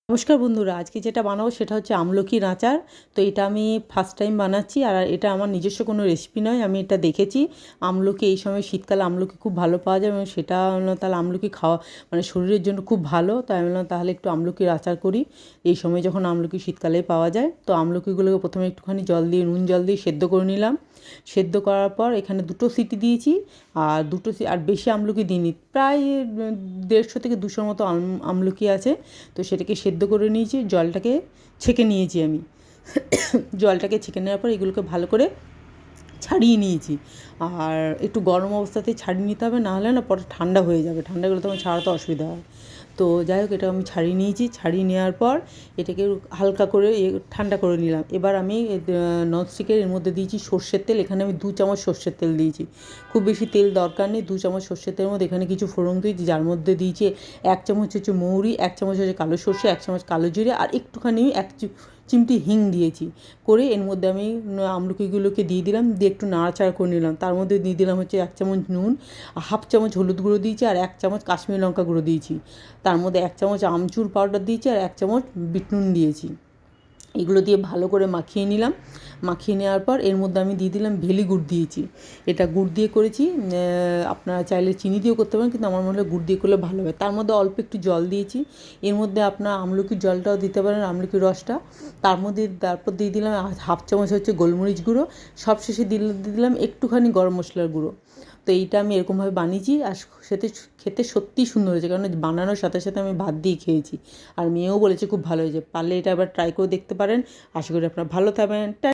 নমস্কার বন্ধুরা, আজকে যেটা বানাবো সেটা হচ্ছে আমলকির আচার। তো এটা আমি ফার্স্ট টাইম বানাচ্ছি, আর এটা আমার নিজস্ব কোনো রেসিপি নয়। আমি এটা দেখেছি আমলকি এই সময় শীতকালে আমলকি খুব ভালো পাওয়া যায়, এবং সেটা তাহলে আমলকি খাওয়া মানে শরীরের জন্য খুব ভালো। তাই আমি বললাম তাহলে একটু আমলকির আচার করি। এই সময় যখন আমলকি শীতকালে পাওয়া যায়, তো আমলকিগুলোকে প্রথমে একটুখানি জল দিয়ে নুন জল দিয়ে সেদ্ধ করে নিলাম। সেদ্ধ করার পর এখানে 2টো সিটি দিয়েছি, আর আর বেশি আমলকি দিইনি, প্রায় 150 থেকে 200 মতো আমলকি আছে। তো সেটাকে সেদ্ধ করে নিয়েছি, জলটাকে ছেঁকে নিয়েছি আমি। জলটাকে ছেঁকে নেওয়ার পর এগুলোকে ভালো করে ছাড়িয়ে নিয়েছি। আর একটু গরম অবস্থাতেই ছাড়িয়ে নিতে হবে, নাহলে না পরে ঠান্ডা হয়ে যাবে, ঠান্ডা গেলে তখন ছাড়াতে অসুবিধা হয়। তো যাই হোক, এটা আমি ছাড়িয়ে নিয়েছি। ছাড়িয়ে নেওয়ার পর এটাকে হালকা করে ঠান্ডা করে নিলাম। এবার আমি ননস্টিকের এর মধ্যে দিয়েছি সর্ষের তেল। এখানে আমি 2 চামচ সর্ষের তেল দিয়েছি, খুব বেশি তেল দরকার নেই। 2 চামচ সর্ষের তেলের মধ্যে এখানে কিছু ফোড়ন দিয়েছি, যার মধ্যে দিয়েছি 1 চামচ হচ্ছে মৌরি, 1 চামচ হচ্ছে কালো সর্ষে, 1 চামচ কালো জিরে, আর একটুখানি 1 চিমটি হিং দিয়েছি। করে এর মধ্যে আমি আমলকিগুলোকে দিয়ে দিলাম, দিয়ে একটু নাড়াচাড়া করে নিলাম। তার মধ্যে দিয়ে দিলাম হচ্ছে 1 চামচ নুন, 1/2 চামচ হলুদ গুঁড়ো দিয়েছি, আর 1 চামচ কাশ্মীরি লঙ্কা গুঁড়ো দিয়েছি। তার মধ্যে 1 চামচ আমচুর পাউডার দিয়েছি, আর 1 চামচ বিট নুন দিয়েছি। এগুলো দিয়ে ভালো করে মাখিয়ে নিলাম। মাখিয়ে নেওয়ার পর এর মধ্যে আমি দিয়ে দিলাম ভেলি গুড় দিয়েছি। এটা গুড় দিয়ে করেছি, আপনারা চাইলে চিনি দিয়েও করতে পারেন, কিন্তু আমার মনে হয় গুড় দিয়ে করলে ভালো হবে। তার মধ্যে অল্প একটু জল দিয়েছি। এর মধ্যে আপনার আমলকির জলটাও দিতে পারেন, আমলকির রসটা। তারপর দিয়ে দিলাম 1/2 চামচ হচ্ছে গোলমরিচ গুঁড়ো। সবশেষে দিয়ে দিলাম একটুখানি গরম মশলার গুঁড়ো। তো এইটা আমি এরকমভাবে বানিয়েছি, আর সেটা খেতে সত্যিই সুন্দর হয়েছে, কারণ বানানোর সাথে সাথে আমি ভাত দিয়ে খেয়েছি। আর মেয়েও বলেছে খুব ভালো হয়েছে। পারলে এটা আবার ট্রাই করে দেখতে পারেন। আশা করি আপনারা ভালো থাকবেন।